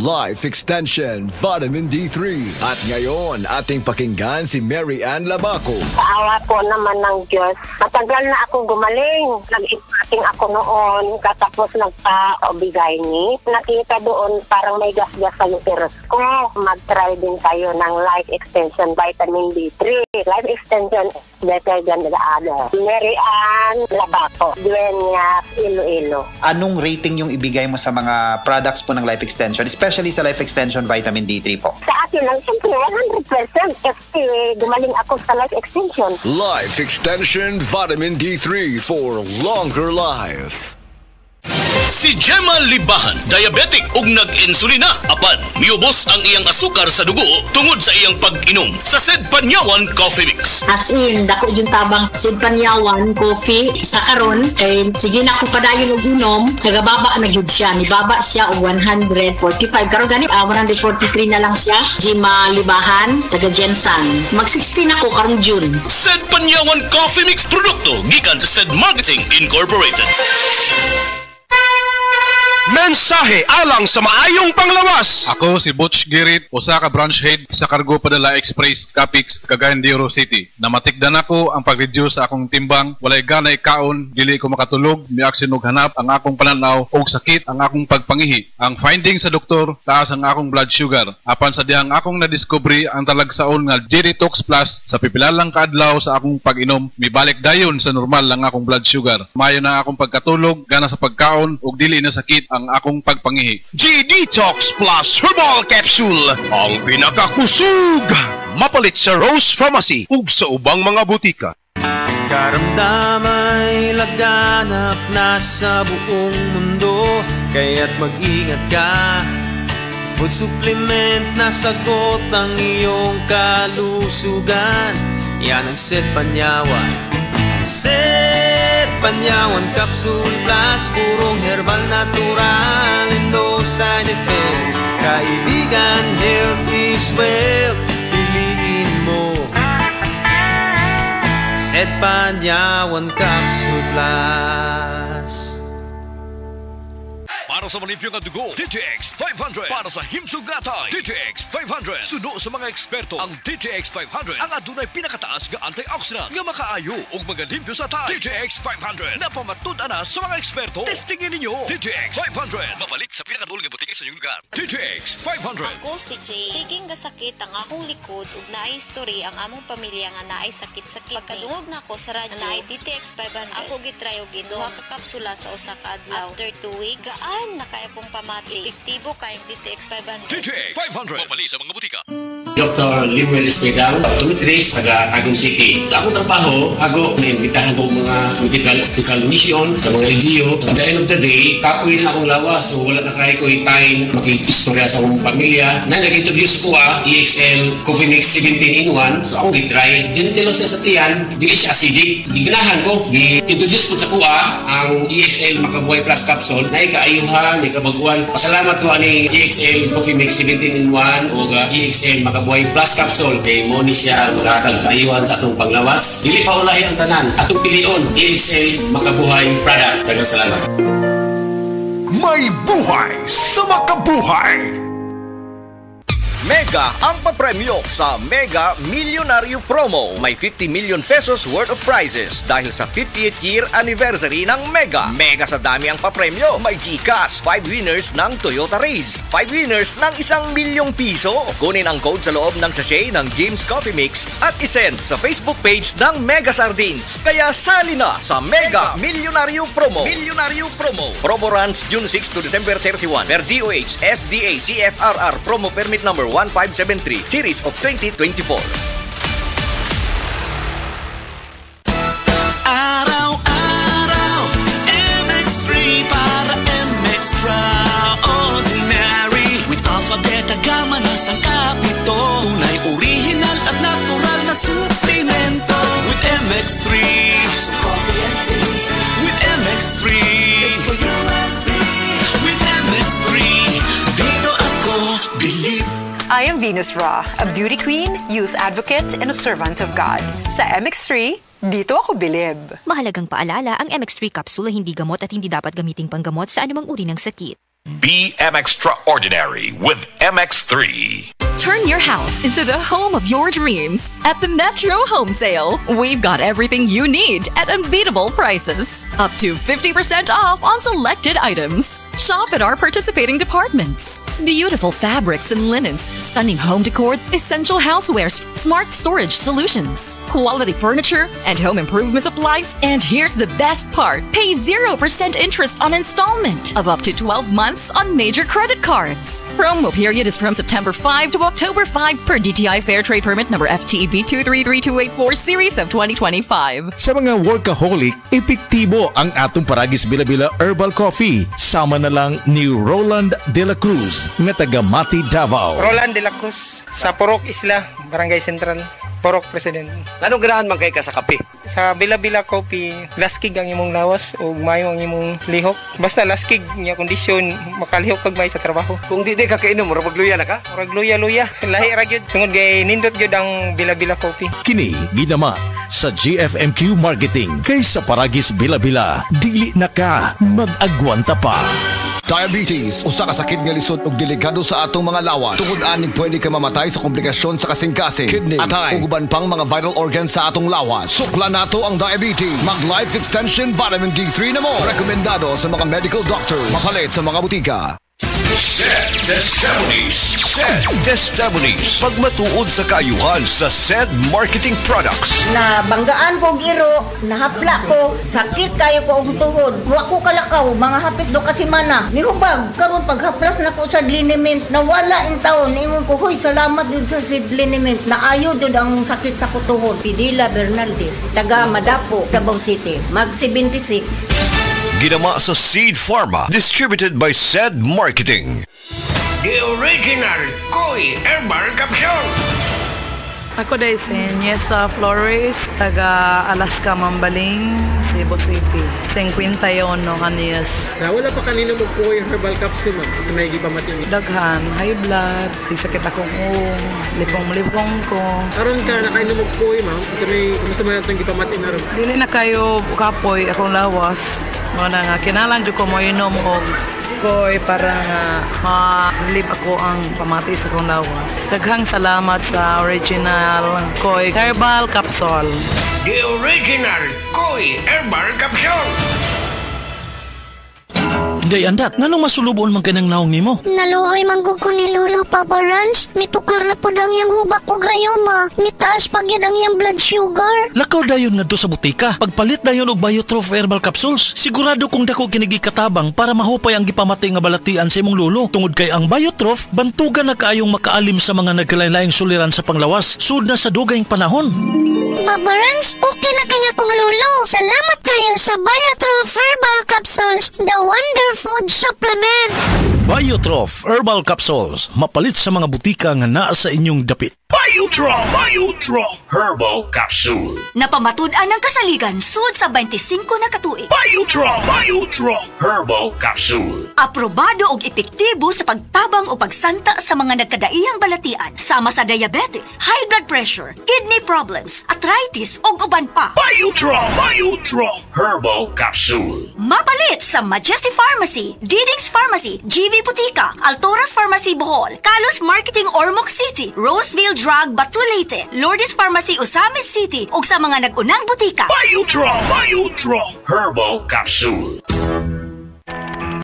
Life Extension Vitamin D3. At ngayon, ating pakinggan si Mary Ann Labaco. Sa awa po naman ng Diyos, matagal na akong gumaling. Nag-ipating ako noon, katapos nagpa-obigay ni. Nakita doon parang may gas-gas sa uterus ko. Mag-try din tayo ng Life Extension Vitamin D3. Life Extension is better than the other. Mary Ann Labaco, Dueñas, Iloilo. Anong rating yung ibigay mo sa mga products po ng Life Extension, especially sa Life Extension Vitamin D3 po? Sa akin lang, siyempre 100% kasi gumaling ako sa Life Extension. Life Extension Vitamin D3 for longer life. Si Gemma Libahan, diabetic ug nag-insulina. Apan, miubos ang iyang asukar sa dugo tungod sa iyang pag-inom sa Sed Panyawan Coffee Mix. As in, dako yung tabang Sed Panyawan Coffee sa karon kay sige na ko padayon og inom, nagababa na gyud siya. Nibaba siya og 145. Karon gani 143 na lang siya. Gemma Libahan, taga Jensan. Mag-16 ako karong June. Sed Panyawan Coffee Mix produkto gikan sa Sed Marketing Incorporated. Mensahe alang sa maayong panglawas. Ako si Butch Girit, usa ka branch head sa Cargo Padala Express Capix, Cagayan de Oro City. Namatikdan ako ang pag-reduce sa akong timbang, walay ganay kaon, dili ko makatulog, miaksin og hanap ang akong pananaw og sakit ang akong pagpangihi. Ang finding sa doktor, taas ang akong blood sugar. Apan sa dihang akong nadiskubre ang talagsaon nga G-Detox Plus sa pipilalang kaadlaw sa akong pag-inom, mibalik dayon sa normal ang akong blood sugar. Mayo na akong pagkatulog, gana sa pagkaon ug dili na sakit ang akong pagpangihi. G-Detox Plus Herbal Capsule, ang pinakakusog, mapalit sa Rose Pharmacy ug sa ubang mga butika. Karamdamay laganap na sa buong mundo, kaya't mag-ingat ka. Food supplement na sagot ang iyong kalusugan. Yan ang Sed Panyawan. Sed Panyawan Capsule Plus, purong herbal, natural, and no side effects. Kaibigan, health is wealth, piliin mo Sed Panyawan Capsule Plus. Para sa malimpyong ang dugo, DTX 500. Para sa himsugatay, DTX 500. Suno sa mga eksperto, ang DTX 500 ang adunay pinakataas nga antioxidant nga makaayo ug magalimpyo sa tay. DTX 500 na pamatud-an na sa mga eksperto. Testingin ninyo DTX 500. Mabalik sa pinakadulong nga butika sa inyong lugar. DTX 500. Ako si Jay. Siging gasakit ang akong likod ug naay history ang among pamilya nga naay sakit sa kidney. Pagkadungog na ako sa radyo, naay DTX 500. Ako gitry og inom duha ka kapsula sa usa ka adlaw. After 2 weeks, gaan na kaya kong pamati. Epektibo kayong DTX 500. DTX 500. Mabalik sa mga butika. Dr. Limuel Espedal, optometrist, taga Tagum City. Sa akong trabaho, ako naimbitahan ko mga medical mission sa mga LGU. At the end of the day, kapoy na akong lawas, so wala na kaya ko i-time, makikistorya sa akong pamilya. Na nag-introduce ko EXL Coffee Mix 17-in-1. So akong i-try. Gentle siya sa tiyan, dili siya acidic. Iganahan ko, i-introduce ko sa kuha ang EXL Makabuhay Plus Capsule na ikaayuhan, ikabaguan. Pasalamat ko ani EXL Coffee Mix 17-in-1 o EXL Makabuhay Plus Capsule. Kay mo ni siya magkakag kaayuhan sa atong panglawas. Dili pa ulahi ang tanan. Atong pilion, EXL Makabuhay product. Daghang salamat. May buhay sa makabuhay. Mega ang papremyo sa Mega Millionario Promo. May 50 million pesos worth of prizes dahil sa 50th year anniversary ng Mega. Mega sa dami ang papremyo. May GCash, 5 winners ng Toyota Race, 5 winners ng 1 milyong piso. Kunin ang code sa loob ng sachet ng James Coffee Mix at isend sa Facebook page ng Mega Sardines. Kaya sali na sa Mega Millionario Promo. Millionario Promo. Promo runs June 6 to December 31. Per DOH, FDA, CFRR. Promo permit number 1573, series of 2024. Araw-araw, MX3 para MX-Traordinary. With Alpha, Beta, Gamma na sa kapito. Tunay, original at natural na suplemento. With MX3, so coffee and tea. With MX3, it's for you and me. With MX3, dito ako believe. I am Venus Ra, a beauty queen, youth advocate, and a servant of God. Sa MX3, dito ako bilib. Mahalagang paalala, ang MX3 capsule ay hindi gamot at hindi dapat gamiting panggamot sa anumang uri ng sakit. Be extraordinary with MX3. Turn your house into the home of your dreams at the Metro Home Sale. We've got everything you need at unbeatable prices. Up to 50% off on selected items. Shop at our participating departments. Beautiful fabrics and linens, stunning home decor, essential housewares, smart storage solutions, quality furniture, and home improvement supplies. And here's the best part. Pay 0% interest on installment of up to 12 months on major credit cards. Promo period is from September 5 to October 5 per DTI Fair Trade Permit number FTEB 233284 series of 2025. Sa mga workaholic, epektibo ang atong Paragis Bila-Bila Herbal Coffee. Sama na lang ni Roland De La Cruz nga taga Mati, Davao. Roland De La Cruz sa Purok Isla, Barangay Central. Porok President. Anong ganahan man kay ka sa kape? Sa Bila-Bila Coffee, laskig ang imong lawas o mayo ang imong lihok. Basta laskig niya kondisyon, makalihok kag may sa trabaho. Kung di ka kainom, murag magluya na ka? Murag luya-luya. Lahi ra gyud tungod kay nindot gyud ang Bila-Bila Coffee. Kini ginama sa GFMQ Marketing kay sa Paragis Bila-Bila. Dili na ka mag-agwanta pa. Diabetes, usa ka sakit nga lisod ug delikado sa atong mga lawas. Tungod aning pwede ka mamatay sa komplikasyon sa kasing-kasing, kidney, atay, ug uban pang mga vital organs sa atong lawas. Sukla nato ang diabetes. Mag Life Extension Vitamin D3 na mo. Rekomendado sa mga medical doctors. Mapalit sa mga butika. SED Testimonies. Pagmatuod sa kaayuhan sa SED Marketing Products. Na banggaan ko giro, nahapla ko, sakit kayo ko ang tuhod. Wa ko kalakaw, mga hapit do kasi mana. Nihubag, karon paghaplas na ko sa liniment, nawala in taon. Ingon ko, hoy, salamat din sa SED liniment. Naayo din ang sakit sa kutuhod. Pidila Bernaldez, taga Madapo, Davao City, mag 76. Ginama sa Seed Pharma. Distributed by SED Marketing. The original Koi Herbal Capsule. Ako dahil si Niesa Flores, taga Alaska, Mambaling, Cebu City. 51 anyos. Wala pa kanino mo po yung herbal capsule, ma'am? Kasi may gipamating. Daghan, high blood, sisakit akong lipong-lipong ko. Karon ka, nakainom mo po ma'am? Kasi may kumasama itong gipamating na rin. Dili na kayo kapoy akong lawas. Mga nga, kinalan dyo ko mo inom o koy para nga ma-live ako ang pamati sa kong lawas. Daghang salamat sa original Koi Herbal Capsule. The original Koi Herbal Capsule. Day andak, nganong masulubon man kanang naong nimo? Naluhoy manggug ko ni Lolo, Papa Rans. Mitukar na po daw yung hubak ko grayoma. Mitaas pag yun ang yung blood sugar. Lakaw dayon nga do sa butika. Pagpalit dayon og Biotrof Herbal Capsules. Sigurado kung dako kinigi katabang para mahupay ang gipamati nga balatian sa imong lolo. Tungod kay ang Biotrof, bantugan na kaayong makaalim sa mga nagkalain-laing suliran sa panglawas. Sud na sa dugayng panahon. Papa Rans, okay na kanya kong lolo. Salamat kayo sa Biotrof Herbal Capsules, the wonder food supplement. Biotrof Herbal Capsules, mapalit sa mga butika nga naa sa inyong dapit. Biotrof Herbal Capsule. Napamatud-an ang kasaligan sud sa 25 na katuig. Biotrof Herbal Capsule. Aprobado og epektibo sa pagtabang o pagsanta sa mga nagkadaiyang balatian sama sa diabetes, high blood pressure, kidney problems, arthritis ug uban pa. Biotrof Herbal Capsule. Mapalit sa Majesty Pharmacy, Diding's Pharmacy, GV Butika, Altoras Pharmacy Bohol, Kalos Marketing Ormoc City, Roseville Drug Batulete, Lourdes Pharmacy Osamis City ug sa mga nag-unang butika. Biotrof Herbal Capsule.